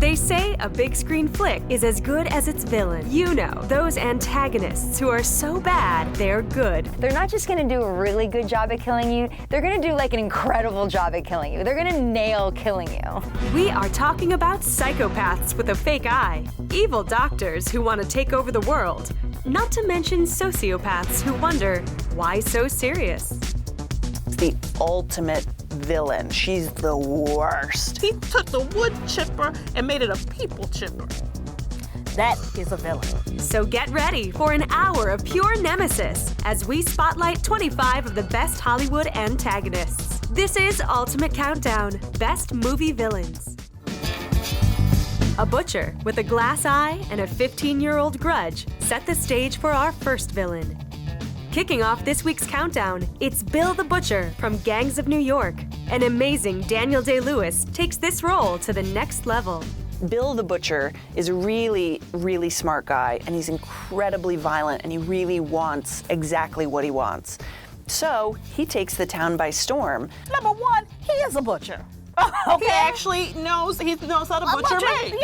They say a big screen flick is as good as its villain. You know, those antagonists who are so bad, they're good. They're not just gonna do a really good job at killing you, they're gonna do like an incredible job at killing you. They're gonna nail killing you. We are talking about psychopaths with a fake eye, evil doctors who want to take over the world, not to mention sociopaths who wonder, why so serious? The ultimate villain. She's the worst. He took the wood chipper and made it a people chipper. That is a villain. So get ready for an hour of pure nemesis as we spotlight 25 of the best Hollywood antagonists. This is Ultimate Countdown, Best Movie Villains. A butcher with a glass eye and a 15-year-old grudge set the stage for our first villain. Kicking off this week's countdown, it's Bill the Butcher from Gangs of New York. An amazing Daniel Day-Lewis takes this role to the next level. Bill the Butcher is a really, really smart guy, and he's incredibly violent, and he really wants exactly what he wants. So he takes the town by storm. Number one, he is a butcher. Okay. He actually knows how to butcher meat.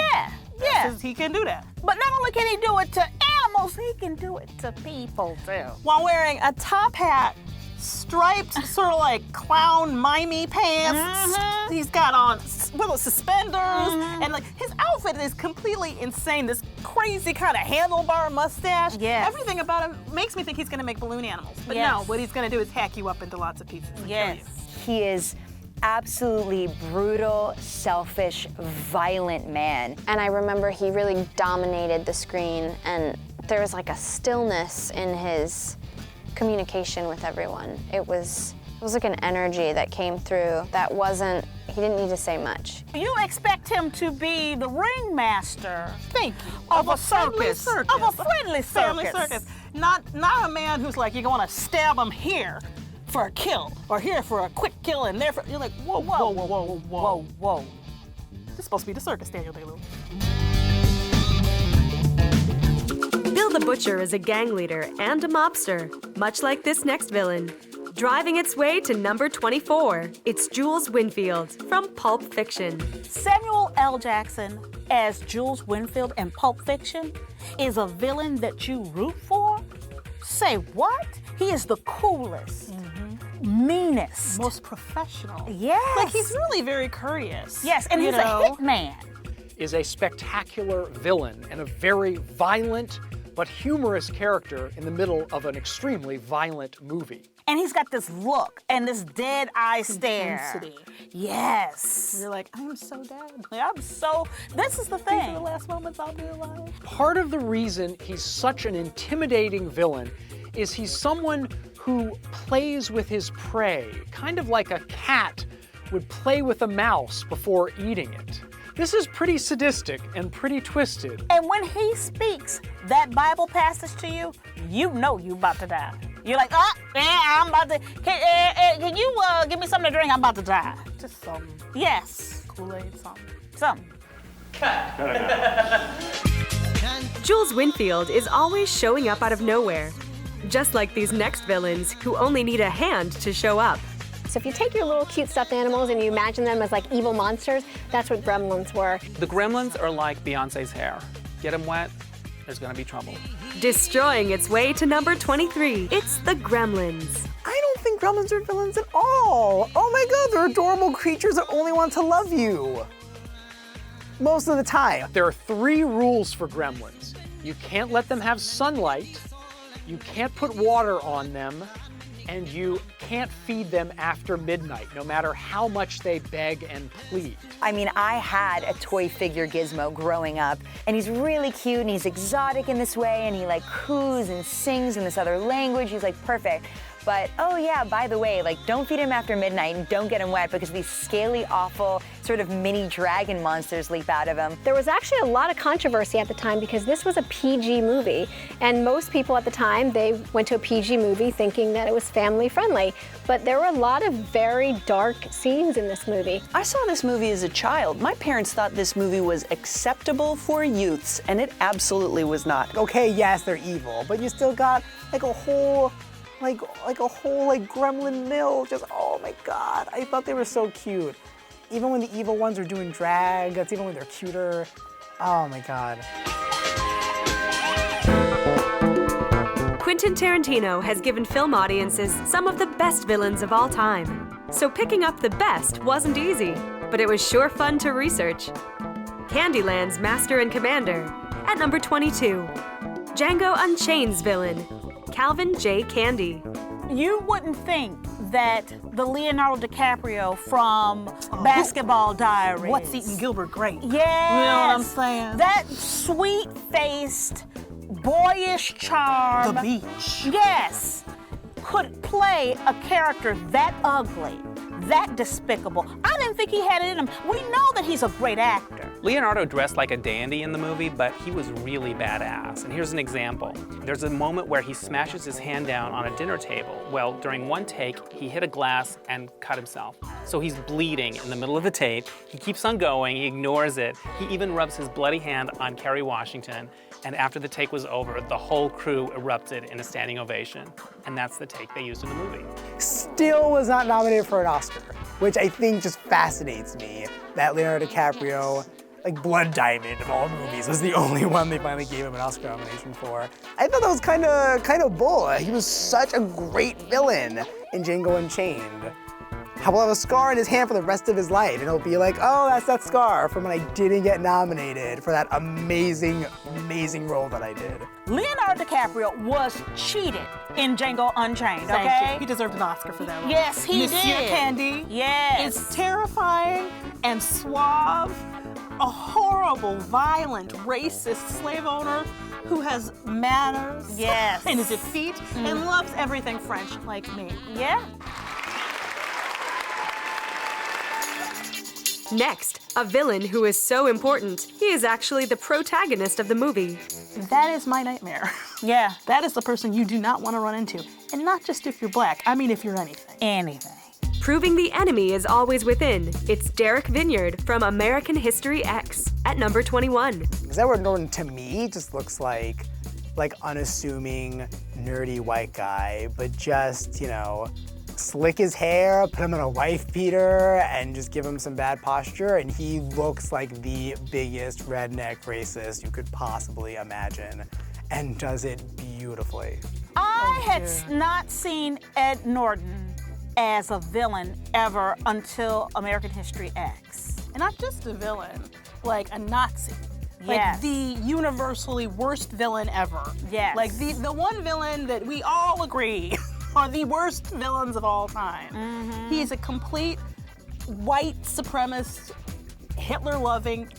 Yeah. He can do that. But not only can he do it to animals, he can do it to people too. While wearing a top hat, striped sort of like clown mimey pants. He's got on little suspenders, and like his outfit is completely insane. This crazy kind of handlebar mustache. Yes. Everything about him makes me think he's gonna make balloon animals. But no, what he's gonna do is hack you up into lots of pieces and kill you. He is absolutely brutal, selfish, violent man. And I remember he really dominated the screen, and there was like a stillness in his communication with everyone. It was like an energy that came through that wasn't, he didn't need to say much. You expect him to be the ringmaster, of a circus. Of a friendly circus. Not a man who's like, you're gonna stab him here for a kill, or here for a quick kill, and there for, you're like, whoa. This is supposed to be the circus, Daniel Day-Lewis. Bill the Butcher is a gang leader and a mobster, much like this next villain. Driving its way to number 24, it's Jules Winnfield from Pulp Fiction. Samuel L. Jackson as Jules Winnfield in Pulp Fiction is a villain that you root for? Say what? He is the coolest, meanest, most professional. Yes. Like he's really very courteous. Yes, and he's a hitman. Is a spectacular villain and a very violent but humorous character in the middle of an extremely violent movie. And he's got this look and this dead eye stare. Intensity. Yes. You're like, I'm so dead. This is the thing. These are the last moments I'll be alive. Part of the reason he's such an intimidating villain is he's someone who plays with his prey, kind of like a cat would play with a mouse before eating it. This is pretty sadistic and pretty twisted. And when he speaks that Bible passage to you, you know you about to die. You're like, I'm about to, can you give me something to drink? I'm about to die. Just something. Yes. Kool-Aid, something. Jules Winnfield is always showing up out of nowhere, just like these next villains who only need a hand to show up. So if you take your little cute stuffed animals and you imagine them as like evil monsters, that's what Gremlins were. The Gremlins are like Beyonce's hair. Get them wet, there's gonna be trouble. Destroying its way to number 23, it's the Gremlins. I don't think Gremlins are villains at all. Oh my God, they're adorable creatures that only want to love you. Most of the time. There are 3 rules for Gremlins. You can't let them have sunlight, you can't put water on them, and you can't feed them after midnight, no matter how much they beg and plead. I mean, I had a toy figure Gizmo growing up, and he's really cute, and he's exotic in this way, and he like coos and sings in this other language. He's like perfect. But, oh yeah, by the way, like don't feed him after midnight and don't get him wet because these scaly, awful, sort of mini dragon monsters leap out of him. There was actually a lot of controversy at the time because this was a PG movie, and most people at the time, they went to a PG movie thinking that it was family friendly. But there were a lot of very dark scenes in this movie. I saw this movie as a child. My parents thought this movie was acceptable for youths, and it absolutely was not. Okay, yes, they're evil, but you still got like a whole gremlin mill. Just, oh my God, I thought they were so cute. Even when the evil ones are doing drag, that's even when they're cuter. Oh my God. Quentin Tarantino has given film audiences some of the best villains of all time. So picking up the best wasn't easy, but it was sure fun to research. Candyland's Master and Commander, at number 22. Django Unchained's villain, Calvin J. Candie. You wouldn't think that the Leonardo DiCaprio from Basketball Diaries. What's Eating Gilbert Grape? Yes. You know what I'm saying? That sweet-faced, boyish charm. The Beach. Yes. Could play a character that ugly, that despicable. I didn't think he had it in him. We know that he's a great actor. Leonardo dressed like a dandy in the movie, but he was really badass. And here's an example. There's a moment where he smashes his hand down on a dinner table. Well, during one take, he hit a glass and cut himself. So he's bleeding in the middle of the tape. He keeps on going, he ignores it. He even rubs his bloody hand on Kerry Washington. And after the take was over, the whole crew erupted in a standing ovation. And that's the take they used in the movie. Still was not nominated for an Oscar, which I think just fascinates me that Leonardo DiCaprio, like Blood Diamond of all movies, was the only one they finally gave him an Oscar nomination for. I thought that was kind of bull. He was such a great villain in Django Unchained. He'll have a scar in his hand for the rest of his life, and he'll be like, oh, that's that scar from when I didn't get nominated for that amazing, amazing role that I did. Leonardo DiCaprio was cheated in Django Unchained, okay? Thank you. He deserved an Oscar for that role. Yes, he Monsieur did. Candie Yes. is terrifying and suave, a horrible, violent, racist slave owner who has manners Yes. and is effete and loves everything French like me. Yeah. Next, a villain who is so important, he is actually the protagonist of the movie. That is my nightmare. Yeah. That is the person you do not want to run into. And not just if you're black, I mean if you're anything. Anything. Proving the enemy is always within, it's Derek Vinyard from American History X at number 21. Because Edward Norton, to me, just looks like unassuming, nerdy white guy, but just, you know, slick his hair, put him in a wife beater, and just give him some bad posture, and he looks like the biggest redneck racist you could possibly imagine, and does it beautifully. I had not seen Ed Norton as a villain ever until American History X. And not just a villain, like a Nazi. Yes. Like the universally worst villain ever. Yes. Like the one villain that we all agree are the worst villains of all time. Mm-hmm. He is a complete white supremacist, Hitler-loving,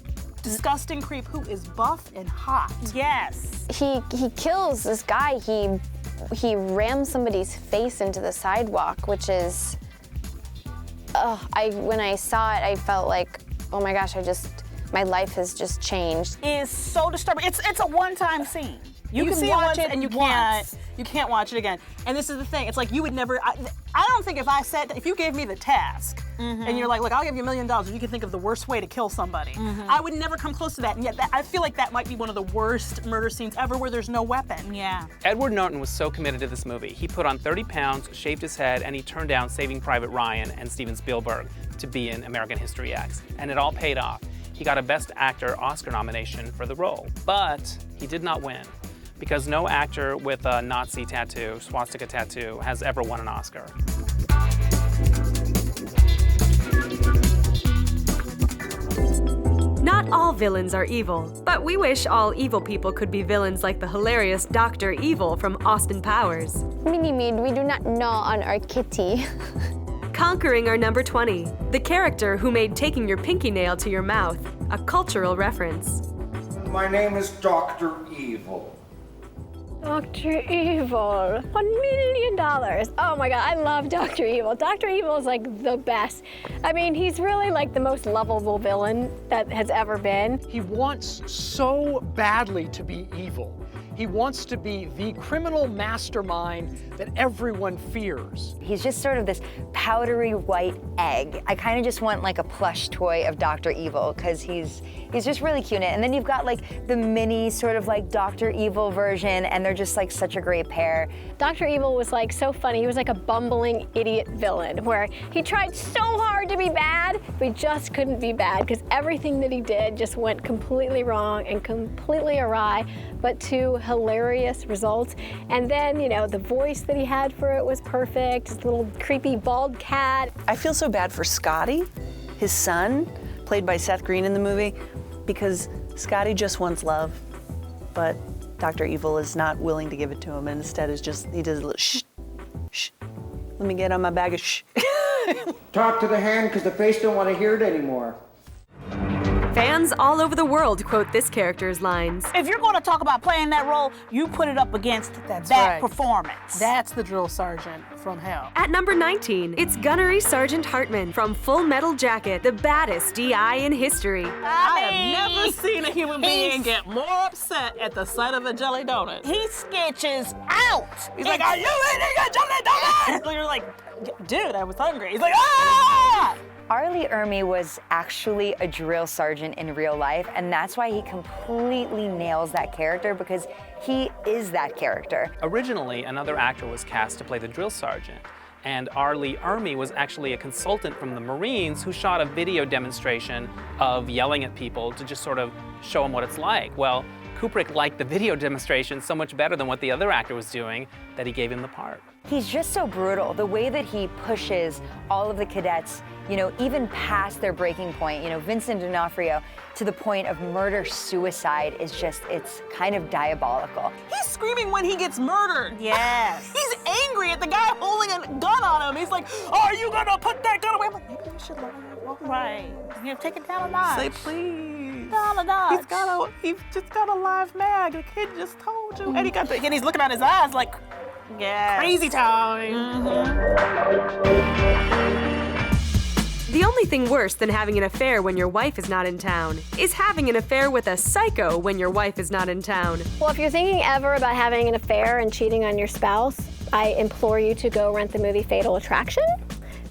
disgusting creep who is buff and hot. Yes. He kills this guy. He rams somebody's face into the sidewalk, which is, when I saw it, I felt like, oh my gosh, my life has just changed. Is so disturbing. It's a one-time scene. You can see watch it and you can't watch it again. And this is the thing. It's like you would never. I don't think if you gave me the task and you're like, look, I'll give you $1 million and you can think of the worst way to kill somebody, I would never come close to that. And yet, I feel like that might be one of the worst murder scenes ever, where there's no weapon. Yeah. Edward Norton was so committed to this movie. He put on 30 pounds, shaved his head, and he turned down Saving Private Ryan and Steven Spielberg to be in American History X. And it all paid off. He got a Best Actor Oscar nomination for the role, but he did not win, because no actor with a Nazi tattoo, swastika tattoo, has ever won an Oscar. Not all villains are evil, but we wish all evil people could be villains like the hilarious Dr. Evil from Austin Powers. Minnie-Mead, we do not gnaw on our kitty. Conquering our number 20, the character who made taking your pinky nail to your mouth a cultural reference. My name is Dr. Evil. Dr. Evil, $1 million. Oh my God, I love Dr. Evil. Dr. Evil is like the best. I mean, he's really like the most lovable villain that has ever been. He wants so badly to be evil. He wants to be the criminal mastermind that everyone fears. He's just sort of this powdery white egg. I kind of just want like a plush toy of Dr. Evil because he's just really cute in it. And then you've got like the mini sort of like Dr. Evil version, and they're just like such a great pair. Dr. Evil was like so funny. He was like a bumbling idiot villain where he tried so hard to be bad, but he just couldn't be bad because everything that he did just went completely wrong and completely awry, but to hilarious results. And then, you know, the voice that he had for it was perfect, his little creepy bald cat. I feel so bad for Scotty, his son, played by Seth Green in the movie, because Scotty just wants love, but Dr. Evil is not willing to give it to him, and instead is just, he does a little shh, shh. Let me get on my bag of shh. Talk to the hand because the face don't want to hear it anymore. Fans all over the world quote this character's lines. If you're going to talk about playing that role, you put it up against that performance. That's the drill sergeant from hell. At number 19, it's Gunnery Sergeant Hartman from Full Metal Jacket, the baddest DI in history. I have never seen a human being get more upset at the sight of a jelly donut. He sketches out. He's like, are you eating a jelly donut? You're like, dude, I was hungry. He's like, ah! Arlie Ermey was actually a drill sergeant in real life, and that's why he completely nails that character, because he is that character. Originally, another actor was cast to play the drill sergeant, and Arlie Ermey was actually a consultant from the Marines who shot a video demonstration of yelling at people to just sort of show them what it's like. Well, Kubrick liked the video demonstration so much better than what the other actor was doing that he gave him the part. He's just so brutal. The way that he pushes all of the cadets, you know, even past their breaking point, you know, Vincent D'Onofrio, to the point of murder-suicide is just, it's kind of diabolical. He's screaming when he gets murdered. Yes. He's angry at the guy holding a gun on him. He's like, are you gonna put that gun away? I'm like, maybe you should let him walk away. Right. You're taking down a notch. Say, please. Down a notch. He's just got a live mag. The kid just told you. And he got and he's looking at his eyes like, Yes. crazy time. The only thing worse than having an affair when your wife is not in town is having an affair with a psycho when your wife is not in town. Well, if you're thinking ever about having an affair and cheating on your spouse, I implore you to go rent the movie Fatal Attraction,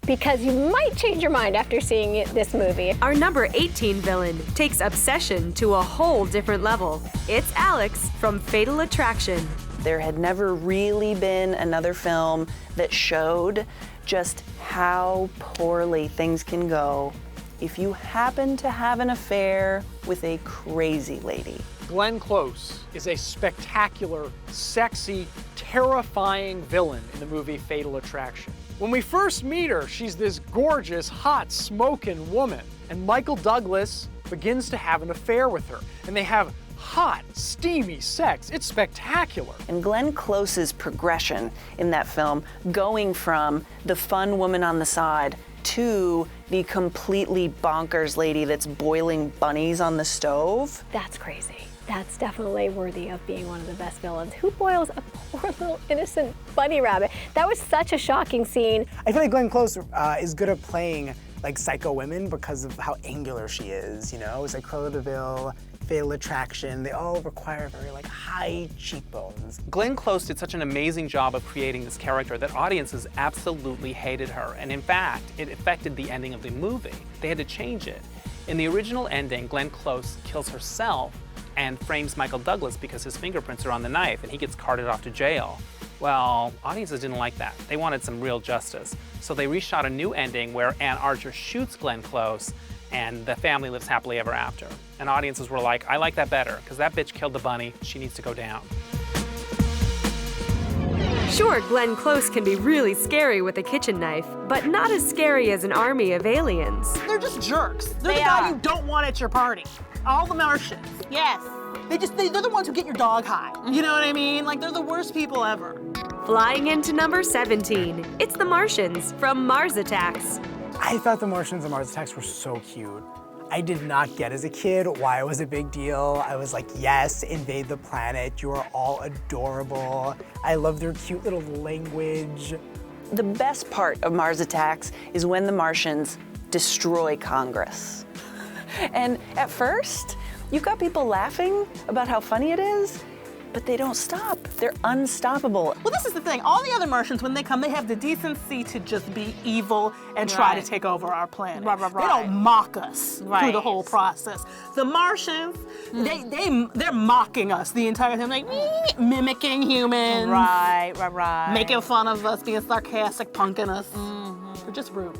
because you might change your mind after seeing this movie. Our number 18 villain takes obsession to a whole different level. It's Alex from Fatal Attraction. There had never really been another film that showed just how poorly things can go if you happen to have an affair with a crazy lady. Glenn Close is a spectacular, sexy, terrifying villain in the movie Fatal Attraction. When we first meet her, she's this gorgeous, hot, smoking woman, and Michael Douglas begins to have an affair with her, and they have hot, steamy sex. It's spectacular. And Glenn Close's progression in that film, going from the fun woman on the side to the completely bonkers lady that's boiling bunnies on the stove. That's crazy. That's definitely worthy of being one of the best villains. Who boils a poor little innocent bunny rabbit? That was such a shocking scene. I feel like Glenn Close is good at playing like psycho women because of how angular she is, you know? It's like Cruella De Vil, Fatal Attraction, they all require very like high cheekbones. Glenn Close did such an amazing job of creating this character that audiences absolutely hated her. And in fact, it affected the ending of the movie. They had to change it. In the original ending, Glenn Close kills herself and frames Michael Douglas because his fingerprints are on the knife and he gets carted off to jail. Well, audiences didn't like that. They wanted some real justice. So they reshot a new ending where Ann Archer shoots Glenn Close and the family lives happily ever after. And audiences were like, I like that better, because that bitch killed the bunny, she needs to go down. Sure, Glenn Close can be really scary with a kitchen knife, but not as scary as an army of aliens. They're just jerks. They're the guy you don't want at your party. All the Martians. Yes. They're the ones who get your dog high. You know what I mean? Like, they're the worst people ever. Flying into number 17, it's the Martians from Mars Attacks. I thought the Martians and Mars Attacks were so cute. I did not get as a kid why it was a big deal. I was like, yes, invade the planet. You are all adorable. I love their cute little language. The best part of Mars Attacks is when the Martians destroy Congress. And at first, you've got people laughing about how funny it is, but they don't stop. They're unstoppable. Well, this is the thing. All the other Martians, when they come, they have the decency to just be evil and try to take over our planet. They don't mock us through the whole process. The Martians, they're mocking us the entire time, like mimicking humans. Right. Making fun of us, being sarcastic, punking us. They're just rude.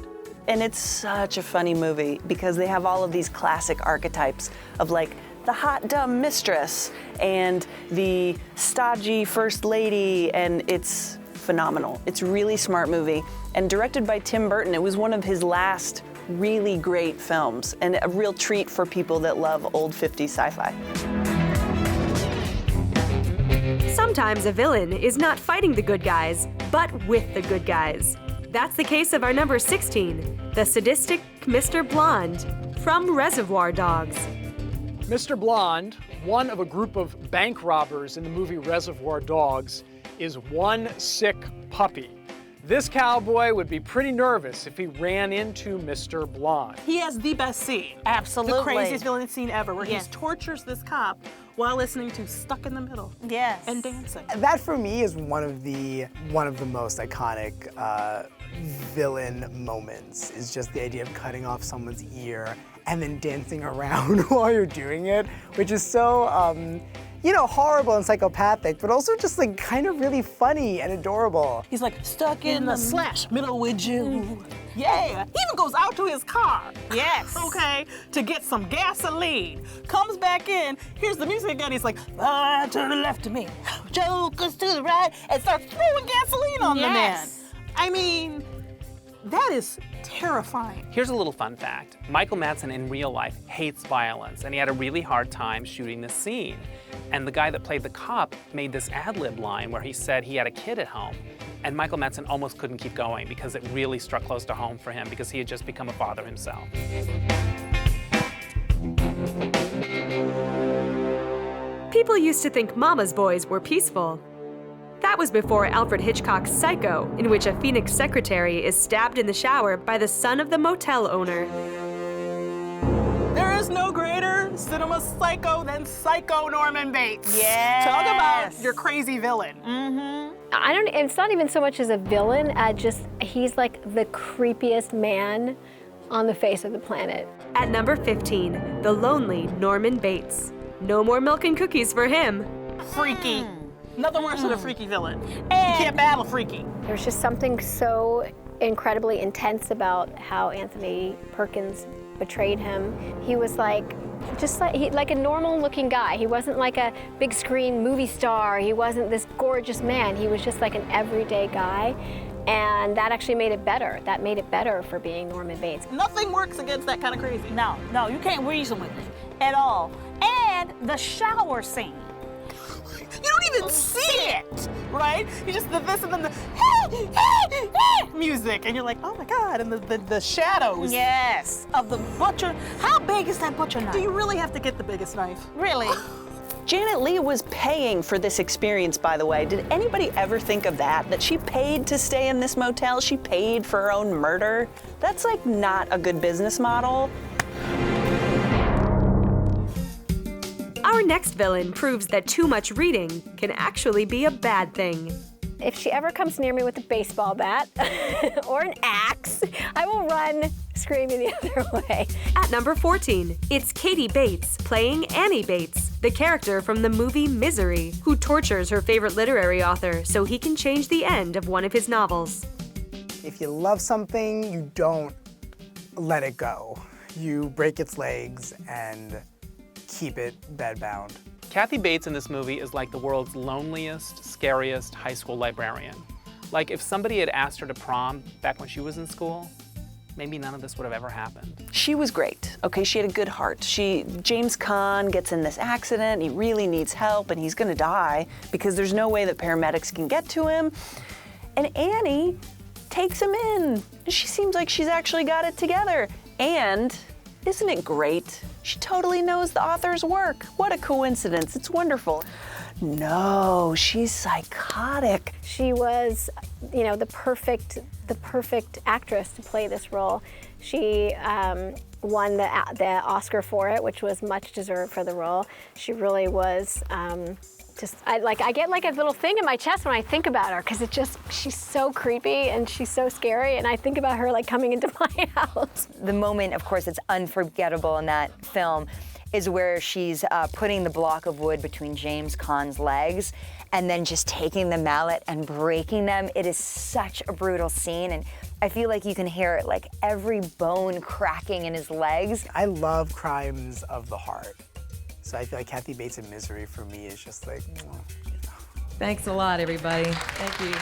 And it's such a funny movie because they have all of these classic archetypes of like the hot, dumb mistress and the stodgy first lady, and it's phenomenal. It's a really smart movie, and directed by Tim Burton. It was one of his last really great films, and a real treat for people that love old 50s sci-fi. Sometimes a villain is not fighting the good guys, but with the good guys. That's the case of our number 16, the sadistic Mr. Blonde from Reservoir Dogs. Mr. Blonde, one of a group of bank robbers in the movie Reservoir Dogs, is one sick puppy. This cowboy would be pretty nervous if he ran into Mr. Blonde. He has the best scene. Absolutely. The craziest villain scene ever, where he tortures this cop while listening to Stuck in the Middle. Yes. And dancing. That for me is one of the most iconic villain moments, is just the idea of cutting off someone's ear and then dancing around while you're doing it, which is so, horrible and psychopathic, but also just like kind of really funny and adorable. He's like, stuck in the slash middle with you. Yeah. He even goes out to his car. Yes. Okay, to get some gasoline. Comes back in, here's the music again. He's like, to the left of me, jokers to the right, and starts throwing gasoline on the man. I mean, that is terrifying. Here's a little fun fact. Michael Madsen in real life hates violence, and he had a really hard time shooting this scene. And the guy that played the cop made this ad-lib line where he said he had a kid at home. And Michael Madsen almost couldn't keep going because it really struck close to home for him because he had just become a father himself. People used to think Mama's boys were peaceful. That was before Alfred Hitchcock's Psycho, in which a Phoenix secretary is stabbed in the shower by the son of the motel owner. There is no greater cinema psycho than Psycho Norman Bates. Yes. Talk about your crazy villain. It's not even so much as a villain, he's like the creepiest man on the face of the planet. At number 15, the lonely Norman Bates. No more milk and cookies for him. Freaky. Nothing worse than a freaky villain. You can't battle freaky. There's just something so incredibly intense about how Anthony Perkins betrayed him. He was like a normal-looking guy. He wasn't like a big screen movie star. He wasn't this gorgeous man. He was just like an everyday guy. And that actually made it better. That made it better for being Norman Bates. Nothing works against that kind of crazy. No, you can't reason with it at all. And the shower scene. You don't even see it, right? You just the this and then the music, and you're like, oh my God, and the shadows. Yes, of the butcher. How big is that butcher knife? Do you really have to get the biggest knife? Really? Janet Leigh was paying for this experience, by the way. Did anybody ever think of that? That she paid to stay in this motel? She paid for her own murder? That's like not a good business model. Our next villain proves that too much reading can actually be a bad thing. If she ever comes near me with a baseball bat or an axe, I will run screaming the other way. At number 14, it's Katie Bates playing Annie Bates, the character from the movie Misery, who tortures her favorite literary author so he can change the end of one of his novels. If you love something, you don't let it go. You break its legs and keep it bedbound. Kathy Bates in this movie is like the world's loneliest, scariest high school librarian. Like if somebody had asked her to prom back when she was in school, maybe none of this would have ever happened. She was great, okay? She had a good heart. James Caan gets in this accident, he really needs help, and he's gonna die because there's no way that paramedics can get to him. And Annie takes him in. She seems like she's actually got it together. And isn't it great? She totally knows the author's work. What a coincidence, it's wonderful. No, she's psychotic. She was, the perfect actress to play this role. She won the Oscar for it, which was much deserved for the role. She really was I get like a little thing in my chest when I think about her, because she's so creepy and she's so scary, and I think about her like coming into my house. The moment, of course, that's unforgettable in that film is where she's putting the block of wood between James Caan's legs and then just taking the mallet and breaking them. It is such a brutal scene, and I feel like you can hear it, like every bone cracking in his legs. I love crimes of the heart. So I feel like Kathy Bates in Misery for me is just like, Thanks a lot, everybody. Thank you.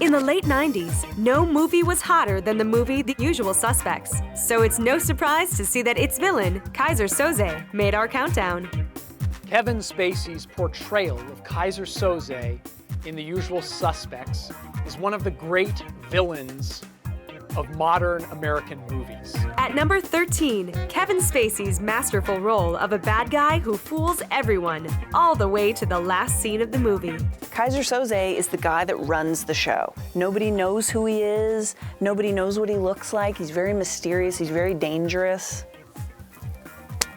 In the late 90s, no movie was hotter than the movie The Usual Suspects. So it's no surprise to see that its villain, Kaiser Soze, made our countdown. Kevin Spacey's portrayal of Kaiser Soze in The Usual Suspects is one of the great villains of modern American movies. At number 13, Kevin Spacey's masterful role of a bad guy who fools everyone, all the way to the last scene of the movie. Kaiser Soze is the guy that runs the show. Nobody knows who he is. Nobody knows what he looks like. He's very mysterious. He's very dangerous.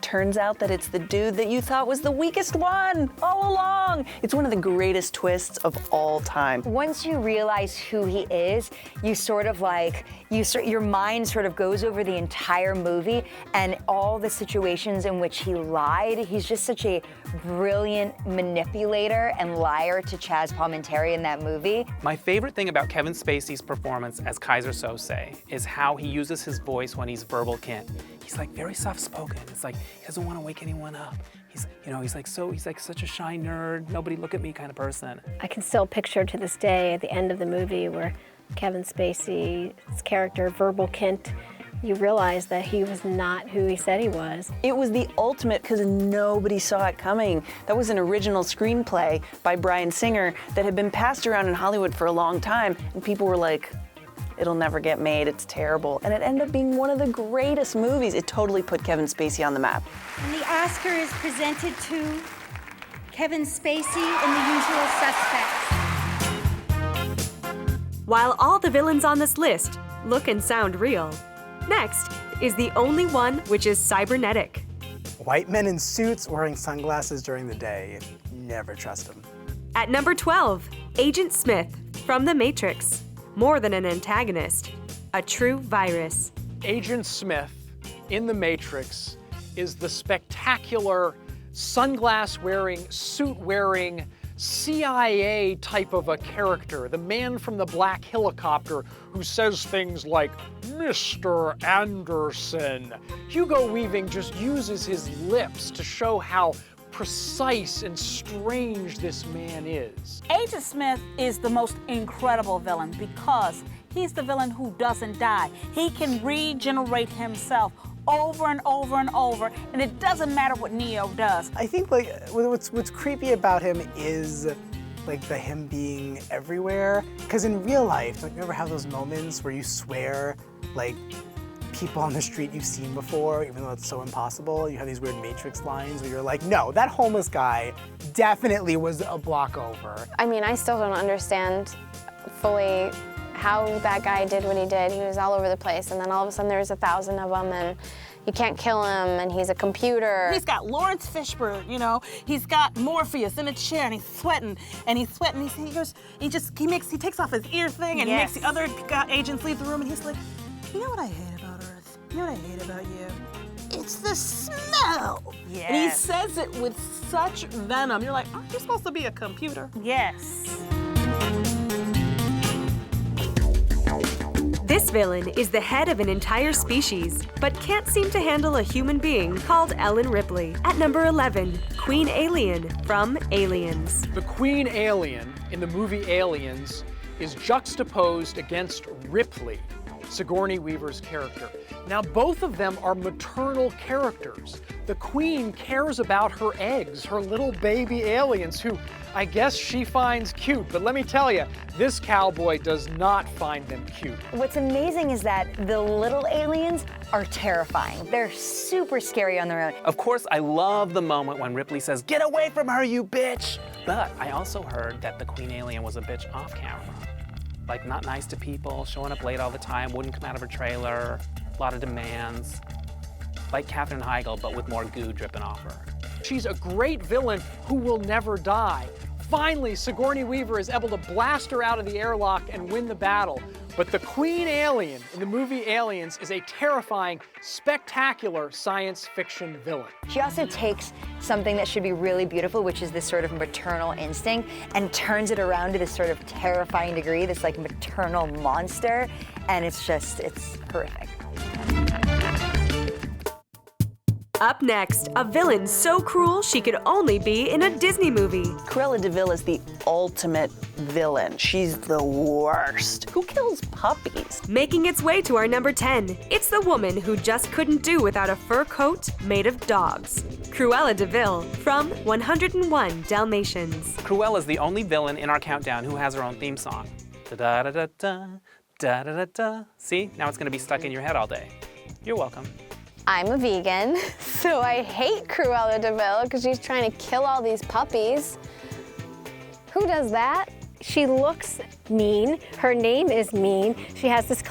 Turns out that it's the dude that you thought was the weakest one all along. It's one of the greatest twists of all time. Once you realize who he is, you sort of like, your mind sort of goes over the entire movie and all the situations in which he lied. He's just such a brilliant manipulator and liar to Chaz Palminteri in that movie. My favorite thing about Kevin Spacey's performance as Kaiser Soze is how he uses his voice when he's verbal Kent. He's like very soft-spoken. It's like he doesn't want to wake anyone up. He's like such a shy nerd, nobody look at me kind of person. I can still picture to this day at the end of the movie where Kevin Spacey's character, Verbal Kent, you realize that he was not who he said he was. It was the ultimate because nobody saw it coming. That was an original screenplay by Bryan Singer that had been passed around in Hollywood for a long time, and people were like, it'll never get made, it's terrible. And it ended up being one of the greatest movies. It totally put Kevin Spacey on the map. And the Oscar is presented to Kevin Spacey in The Usual Suspects. While all the villains on this list look and sound real, next is the only one which is cybernetic. white men in suits wearing sunglasses during the day. Never trust them. At number 12, Agent Smith from The Matrix. More than an antagonist, a true virus. Agent Smith in The Matrix is the spectacular sunglass-wearing, suit-wearing, CIA type of a character, the man from the black helicopter who says things like, Mr. Anderson. Hugo Weaving just uses his lips to show how precise and strange this man is. Agent Smith is the most incredible villain because he's the villain who doesn't die. He can regenerate himself over and over and over, and it doesn't matter what Neo does. I think like what's creepy about him is like him being everywhere. Because in real life, don't you ever have those moments where you swear like people on the street you've seen before, even though it's so impossible? You have these weird Matrix lines where you're like, no, that homeless guy definitely was a block over. I mean, I still don't understand fully how that guy did what he did. He was all over the place, and then all of a sudden there's 1,000 of them, and you can't kill him, and he's a computer. He's got Lawrence Fishburne, you know. He's got Morpheus in a chair, and he's sweating, and he's sweating. He takes off his ear thing, and he makes the other agents leave the room, and he's like, you know what I hate about Earth? You know what I hate about you? It's the smell. Yes. And he says it with such venom. You're like, aren't you supposed to be a computer? Yes. This villain is the head of an entire species, but can't seem to handle a human being called Ellen Ripley. At number 11, Queen Alien from Aliens. The Queen Alien in the movie Aliens is juxtaposed against Ripley, Sigourney Weaver's character. Now, both of them are maternal characters. The Queen cares about her eggs, her little baby aliens, who I guess she finds cute, but let me tell you, this cowboy does not find them cute. What's amazing is that the little aliens are terrifying. They're super scary on their own. Of course, I love the moment when Ripley says, "Get away from her, you bitch!" But I also heard that the Queen Alien was a bitch off camera. Like, not nice to people, showing up late all the time, wouldn't come out of her trailer, a lot of demands. Like Katherine Heigl, but with more goo dripping off her. She's a great villain who will never die. Finally, Sigourney Weaver is able to blast her out of the airlock and win the battle. But the Queen Alien in the movie Aliens is a terrifying, spectacular science fiction villain. She also takes something that should be really beautiful, which is this sort of maternal instinct, and turns it around to this sort of terrifying degree, this like maternal monster, and it's horrific. Up next, a villain so cruel she could only be in a Disney movie. Cruella De Vil is the ultimate villain. She's the worst. Who kills puppies? Making its way to our number 10, it's the woman who just couldn't do without a fur coat made of dogs. Cruella De Vil from 101 Dalmatians. Cruella is the only villain in our countdown who has her own theme song. Da-da-da-da-da, da-da-da-da. See, now it's gonna be stuck in your head all day. You're welcome. I'm a vegan, so I hate Cruella De Vil because she's trying to kill all these puppies. Who does that? She looks mean. Her name is mean. She has this,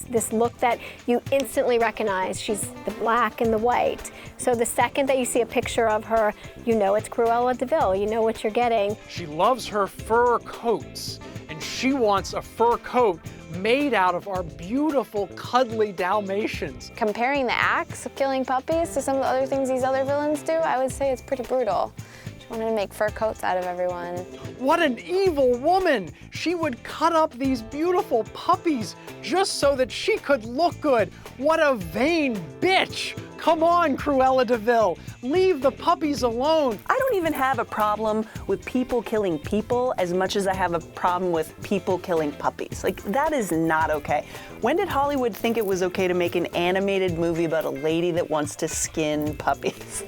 this look that you instantly recognize. She's the black and the white. So the second that you see a picture of her, you know it's Cruella De Vil. You know what you're getting. She loves her fur coats, and she wants a fur coat made out of our beautiful, cuddly Dalmatians. Comparing the acts of killing puppies to some of the other things these other villains do, I would say it's pretty brutal. She wanted to make fur coats out of everyone. What an evil woman! She would cut up these beautiful puppies just so that she could look good. What a vain bitch! Come on, Cruella De Vil, leave the puppies alone. I don't even have a problem with people killing people as much as I have a problem with people killing puppies. Like, that is not okay. When did Hollywood think it was okay to make an animated movie about a lady that wants to skin puppies?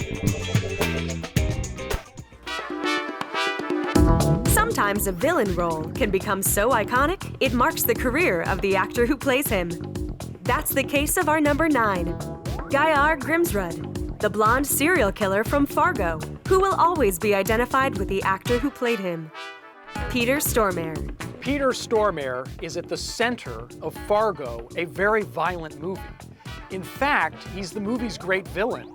Sometimes a villain role can become so iconic, it marks the career of the actor who plays him. That's the case of our number 9, Gaear Grimsrud, the blonde serial killer from Fargo, who will always be identified with the actor who played him, Peter Stormare. Peter Stormare is at the center of Fargo, a very violent movie. In fact, he's the movie's great villain.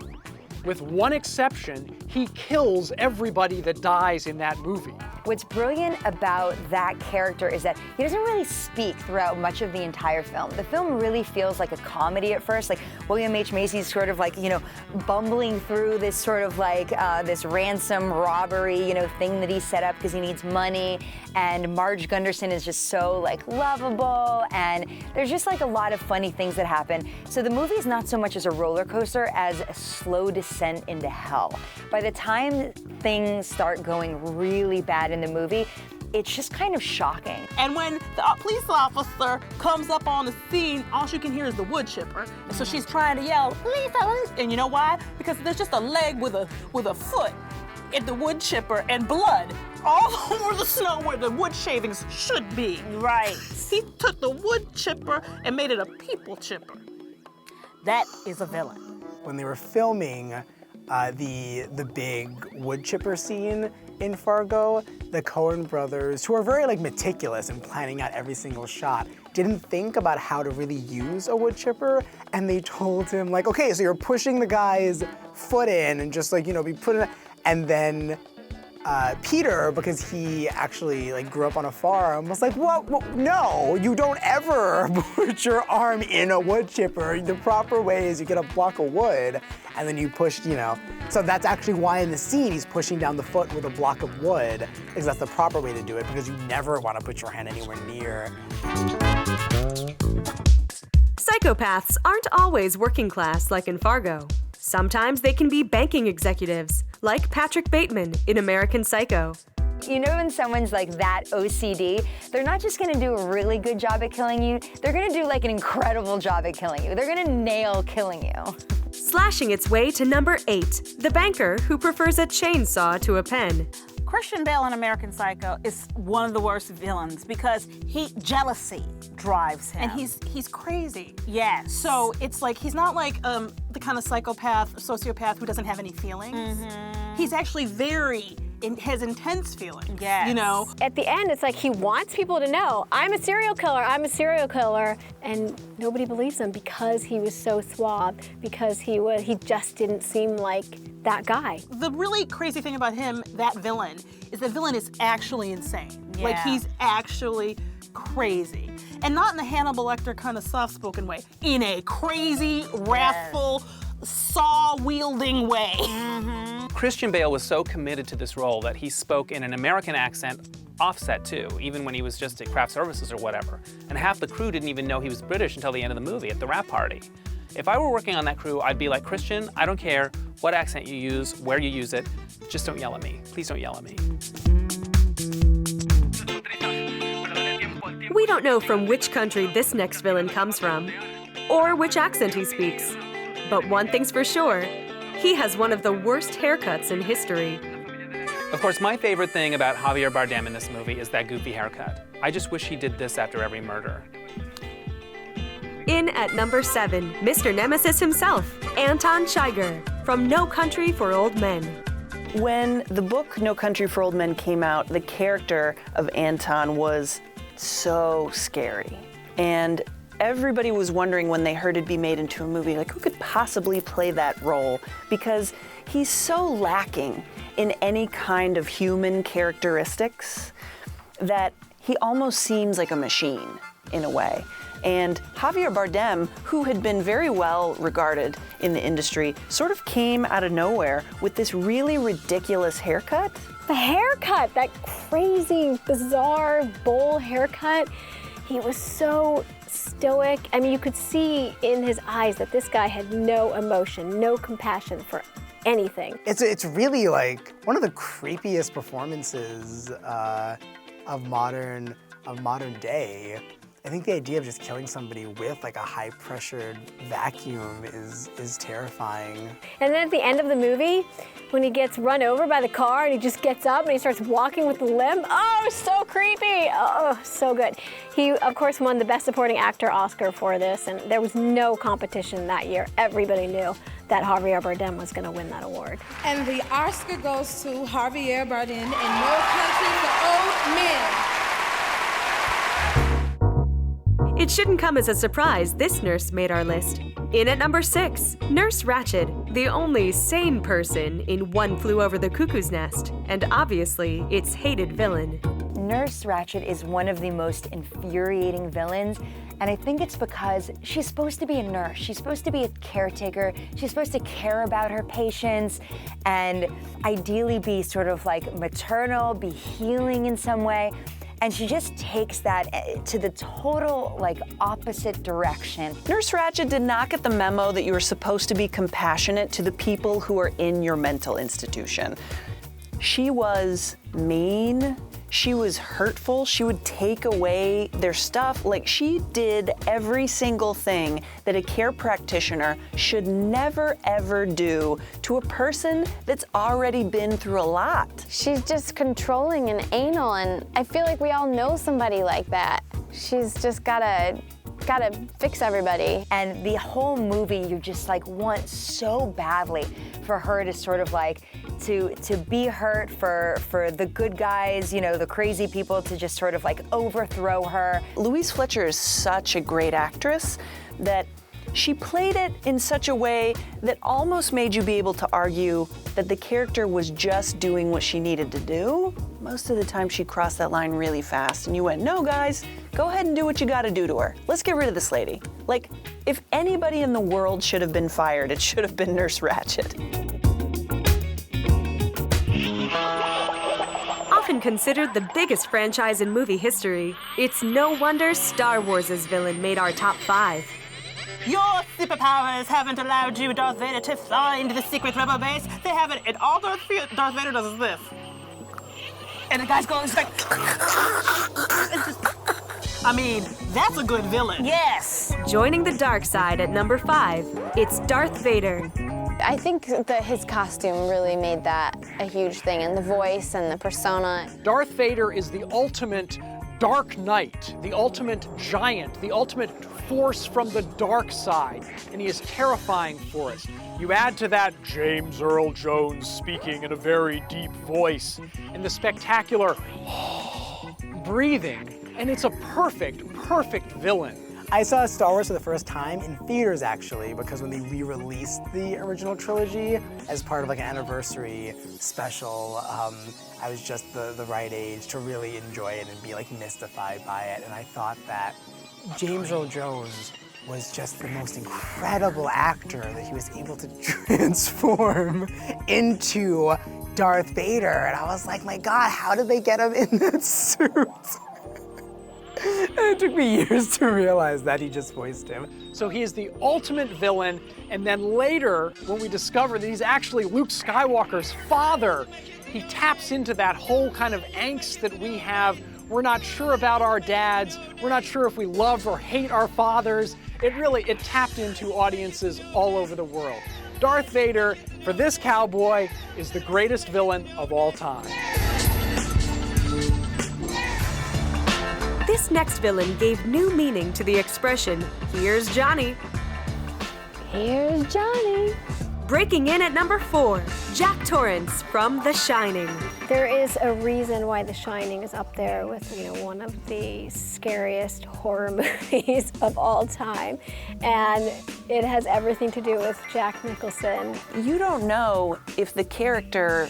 With one exception, he kills everybody that dies in that movie. What's brilliant about that character is that he doesn't really speak throughout much of the entire film. The film really feels like a comedy at first, like William H. Macy's sort of like, bumbling through this sort of like this ransom robbery, thing that he set up because he needs money. And Marge Gunderson is just so like lovable, and there's just like a lot of funny things that happen. So the movie is not so much as a roller coaster as a slow descent into hell. By the time things start going really bad in the movie, it's just kind of shocking. And when the police officer comes up on the scene, all she can hear is the wood chipper. And so she's trying to yell, police, police. And you know why? Because there's just a leg with a foot in the wood chipper and blood all over the snow where the wood shavings should be. Right. He took the wood chipper and made it a people chipper. That is a villain. When they were filming the big wood chipper scene in Fargo, the Coen brothers, who are very meticulous in planning out every single shot, didn't think about how to really use a wood chipper, and they told him okay, so you're pushing the guy's foot in and just be putting it, and then Peter, because he actually grew up on a farm, was like, well, no, you don't ever put your arm in a wood chipper. The proper way is you get a block of wood and then you push, So that's actually why in the scene he's pushing down the foot with a block of wood, because that's the proper way to do it, because you never want to put your hand anywhere near. Psychopaths aren't always working class like in Fargo. Sometimes they can be banking executives, like Patrick Bateman in American Psycho. When someone's that OCD, they're not just gonna do a really good job at killing you, they're gonna do an incredible job at killing you. They're gonna nail killing you. Slashing its way to number 8, the banker who prefers a chainsaw to a pen. Christian Bale in American Psycho is one of the worst villains because jealousy drives him. And he's crazy. Yes. So it's he's not the kind of psychopath, sociopath who doesn't have any feelings. Mm-hmm. He's actually very has intense feelings. Yes. You know? At the end, it's like he wants people to know, I'm a serial killer, and nobody believes him because he was so suave, because he just didn't seem like that guy. The really crazy thing about him, that villain, is the villain is actually insane. Yeah. Like, he's actually crazy. And not in the Hannibal Lecter kind of soft-spoken way, in a crazy, wrathful, saw-wielding way. Christian Bale was so committed to this role that he spoke in an American accent offset too, even when he was just at craft services or whatever. And half the crew didn't even know he was British until the end of the movie at the wrap party. If I were working on that crew, I'd be like, Christian, I don't care what accent you use, where you use it, just don't yell at me. Please don't yell at me. We don't know from which country this next villain comes from, or which accent he speaks. But one thing's for sure, he has one of the worst haircuts in history. Of course, my favorite thing about Javier Bardem in this movie is that goofy haircut. I just wish he did this after every murder. In at number 7, Mr. Nemesis himself, Anton Chigurh, from No Country for Old Men. When the book No Country for Old Men came out, the character of Anton was so scary. And everybody was wondering when they heard it'd be made into a movie, like, who could possibly play that role? Because he's so lacking in any kind of human characteristics that he almost seems like a machine in a way. And Javier Bardem, who had been very well regarded in the industry, sort of came out of nowhere with this really ridiculous haircut. The haircut, that crazy, bizarre bowl haircut, he was so stoic. I mean, you could see in his eyes that this guy had no emotion, no compassion for anything. It's really like one of the creepiest performances of modern day. I think the idea of just killing somebody with like a high-pressured vacuum is terrifying. And then at the end of the movie, when he gets run over by the car and he just gets up and he starts walking with the limp, oh, so creepy. Oh, so good. He, of course, won the Best Supporting Actor Oscar for this, and there was no competition that year. Everybody knew that Javier Bardem was going to win that award. And the Oscar goes to Javier Bardem in No Country for Old Men. It shouldn't come as a surprise this nurse made our list. In at number 6, Nurse Ratched, the only sane person in One Flew Over the Cuckoo's Nest, and obviously its hated villain. Nurse Ratched is one of the most infuriating villains, and I think it's because she's supposed to be a nurse. She's supposed to be a caretaker. She's supposed to care about her patients and ideally be sort of like maternal, be healing in some way. And she just takes that to the total, like, opposite direction. Nurse Ratched did not get the memo that you were supposed to be compassionate to the people who are in your mental institution. She was mean, she was hurtful, she would take away their stuff. Like, she did every single thing that a care practitioner should never, ever do to a person that's already been through a lot. She's just controlling and anal, and I feel like we all know somebody like that. She's just gotta fix everybody. And the whole movie, you just like want so badly for her to sort of like, to be hurt, for the good guys, you know, the crazy people to just sort of like overthrow her. Louise Fletcher is such a great actress that she played it in such a way that almost made you be able to argue that the character was just doing what she needed to do. Most of the time she crossed that line really fast and you went, no guys, go ahead and do what you gotta do to her. Let's get rid of this lady. Like, if anybody in the world should have been fired, it should have been Nurse Ratched. Often considered the biggest franchise in movie history, it's no wonder Star Wars' villain made our top 5. Your superpowers haven't allowed you, Darth Vader, to find the secret rebel base. They haven't. And all Darth Vader does is this. And the guy's going, he's like, it's just, I mean, that's a good villain. Yes. Joining the dark side at number 5, it's Darth Vader. I think that his costume really made that a huge thing, and the voice and the persona. Darth Vader is the ultimate Dark Knight, the ultimate giant, the ultimate force from the dark side, and he is terrifying Forrest. You add to that James Earl Jones speaking in a very deep voice, and the spectacular breathing, and it's a perfect villain. I saw Star Wars for the first time in theaters, actually, because when they re-released the original trilogy as part of like an anniversary special, I was just the right age to really enjoy it and be like mystified by it. And I thought that James Earl Jones was just the most incredible actor, that he was able to transform into Darth Vader. And I was like, my God, how did they get him in that suit? And it took me years to realize that he just voiced him. So he is the ultimate villain, and then later, when we discover that he's actually Luke Skywalker's father, he taps into that whole kind of angst that we have. We're not sure about our dads. We're not sure if we love or hate our fathers. It tapped into audiences all over the world. Darth Vader, for this cowboy, is the greatest villain of all time. This next villain gave new meaning to the expression, "Here's Johnny." Here's Johnny. Breaking in at number 4, Jack Torrance from The Shining. There is a reason why The Shining is up there with, one of the scariest horror movies of all time. And it has everything to do with Jack Nicholson. You don't know if the character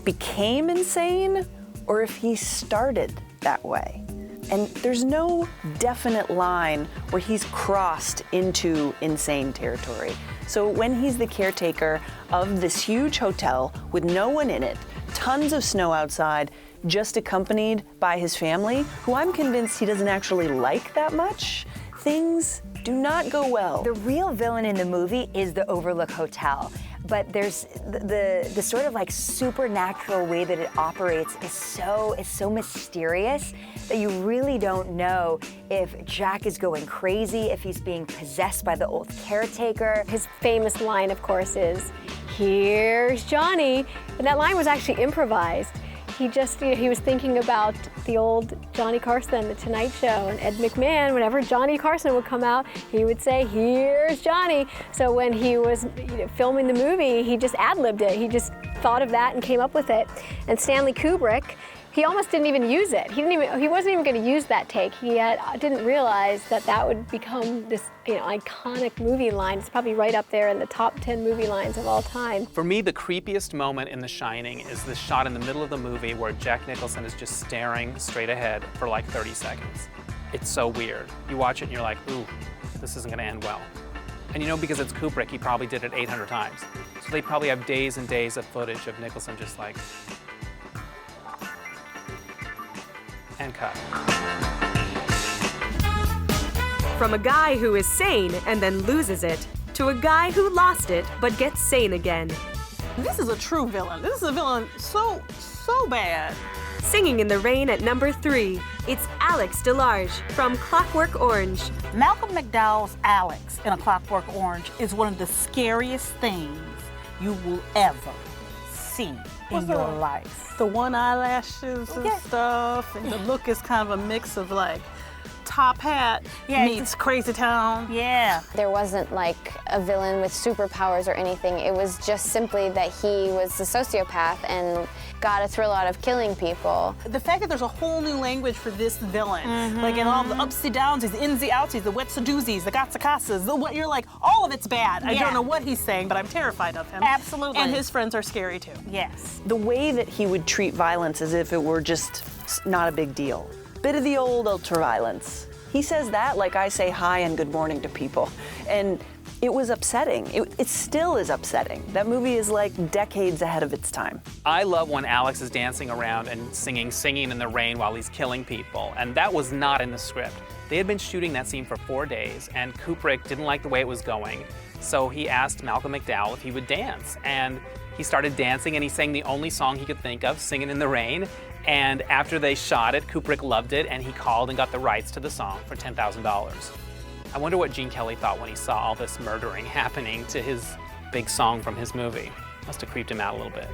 became insane or if he started that way. And there's no definite line where he's crossed into insane territory. So when he's the caretaker of this huge hotel with no one in it, tons of snow outside, just accompanied by his family, who I'm convinced he doesn't actually like that much, things do not go well. The real villain in the movie is the Overlook Hotel. But there's the sort of like supernatural way that it operates is so mysterious that you really don't know if Jack is going crazy, if he's being possessed by the old caretaker. His famous line, of course, is, "Here's Johnny." And that line was actually improvised. He was thinking about the old Johnny Carson, The Tonight Show, and Ed McMahon. Whenever Johnny Carson would come out, he would say, "Here's Johnny." So when he was filming the movie, he just ad-libbed it. He just thought of that and came up with it. And Stanley Kubrick, he almost didn't even use it. He wasn't even going to use that take. He didn't realize that would become this iconic movie line. It's probably right up there in the top 10 movie lines of all time. For me, the creepiest moment in The Shining is the shot in the middle of the movie where Jack Nicholson is just staring straight ahead for like 30 seconds. It's so weird. You watch it and you're like, ooh, this isn't gonna end well. And because it's Kubrick, he probably did it 800 times. So they probably have days and days of footage of Nicholson just like, and cut. From a guy who is sane and then loses it, to a guy who lost it but gets sane again. This is a true villain. This is a villain so bad. Singing in the Rain at number 3, it's Alex DeLarge from Clockwork Orange. Malcolm McDowell's Alex in A Clockwork Orange is one of the scariest things you will ever see in your life. The one eyelashes and stuff, and the look is kind of a mix of like Top Hat meets Crazy Town. Yeah. There wasn't like a villain with superpowers or anything. It was just simply that he was a sociopath and got a thrill out of killing people. The fact that there's a whole new language for this villain, like in all the ups and downs, the ins, the outsies, the wets and doozies, the gats and casas, what you're like, all of it's bad. I don't know what he's saying, but I'm terrified of him. Absolutely. And his friends are scary too. Yes. The way that he would treat violence as if it were just not a big deal. Bit of the old ultra-violence. He says that like I say hi and good morning to people. And it was upsetting. It still is upsetting. That movie is like decades ahead of its time. I love when Alex is dancing around and singing in the rain while he's killing people, and that was not in the script. They had been shooting that scene for 4 days, and Kubrick didn't like the way it was going, so he asked Malcolm McDowell if he would dance, and he started dancing, and he sang the only song he could think of, Singing in the Rain, and after they shot it, Kubrick loved it, and he called and got the rights to the song for $10,000. I wonder what Gene Kelly thought when he saw all this murdering happening to his big song from his movie. Must have creeped him out a little bit.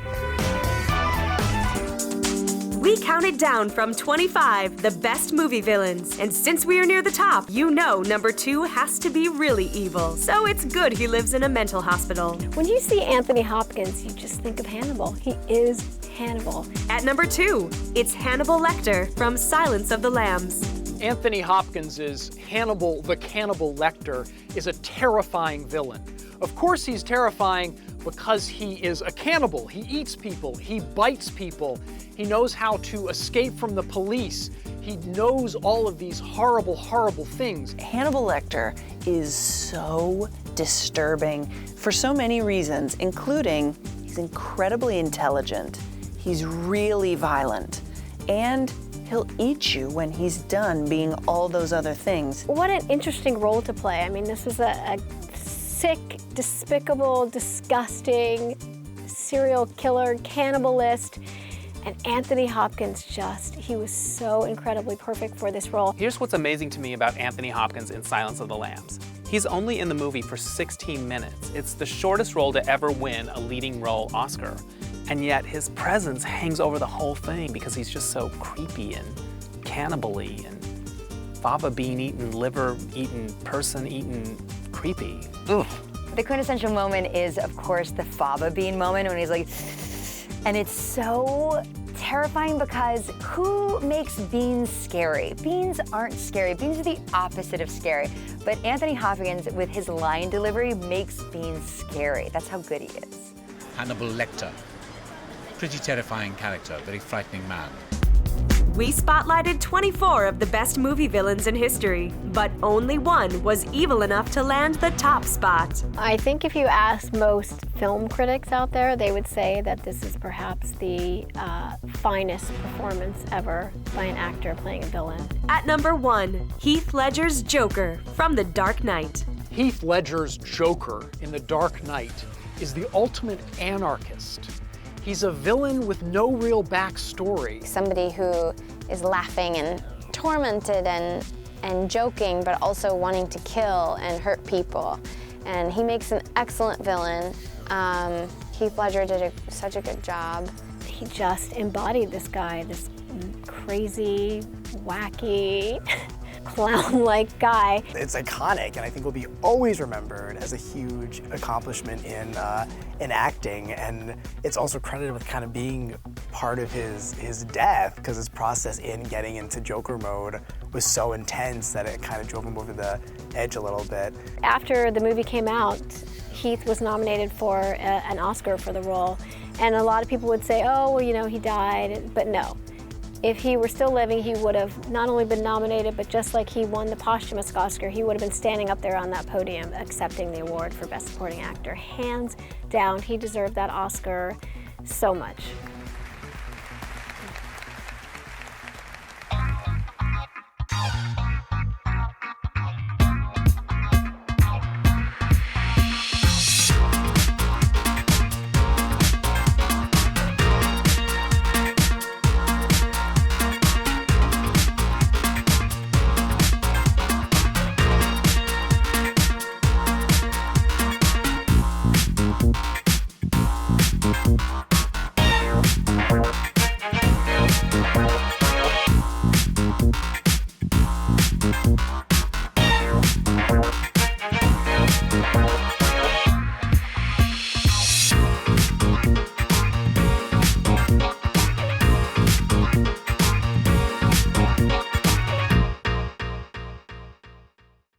We counted down from 25 the best movie villains. And since we are near the top, you know number 2 has to be really evil. So it's good he lives in a mental hospital. When you see Anthony Hopkins, you just think of Hannibal. He is Hannibal. At number 2, it's Hannibal Lecter from Silence of the Lambs. Anthony Hopkins' Hannibal the Cannibal Lecter is a terrifying villain. Of course he's terrifying because he is a cannibal. He eats people, he bites people, he knows how to escape from the police. He knows all of these horrible, horrible things. Hannibal Lecter is so disturbing for so many reasons, including he's incredibly intelligent, he's really violent, and he'll eat you when he's done being all those other things. What an interesting role to play. I mean, this was a sick, despicable, disgusting serial killer, cannibalist, and Anthony Hopkins he was so incredibly perfect for this role. Here's what's amazing to me about Anthony Hopkins in Silence of the Lambs. He's only in the movie for 16 minutes. It's the shortest role to ever win a leading role Oscar. And yet his presence hangs over the whole thing because he's just so creepy and cannibal-y and fava bean eating, liver eating, person eating creepy. Ugh. The quintessential moment is, of course, the fava bean moment when he's like, and it's so terrifying because who makes beans scary? Beans aren't scary. Beans are the opposite of scary. But Anthony Hopkins, with his line delivery, makes beans scary. That's how good he is. Hannibal Lecter. Pretty terrifying character, very frightening man. We spotlighted 24 of the best movie villains in history, but only one was evil enough to land the top spot. I think if you ask most film critics out there, they would say that this is perhaps the finest performance ever by an actor playing a villain. At number 1, Heath Ledger's Joker from The Dark Knight. Heath Ledger's Joker in The Dark Knight is the ultimate anarchist. He's a villain with no real backstory. Somebody who is laughing and tormented and joking, but also wanting to kill and hurt people. And he makes an excellent villain. Heath Ledger did such a good job. He just embodied this guy, this crazy, wacky, clown-like guy. It's iconic, and I think will be always remembered as a huge accomplishment in acting, and it's also credited with kind of being part of his death, because his process in getting into Joker mode was so intense that it kind of drove him over the edge a little bit. After the movie came out, Heath was nominated for an Oscar for the role, and a lot of people would say, oh, well, you know, he died, but no. If he were still living, he would have not only been nominated, but just like he won the posthumous Oscar, he would have been standing up there on that podium accepting the award for Best Supporting Actor. Hands down, he deserved that Oscar so much.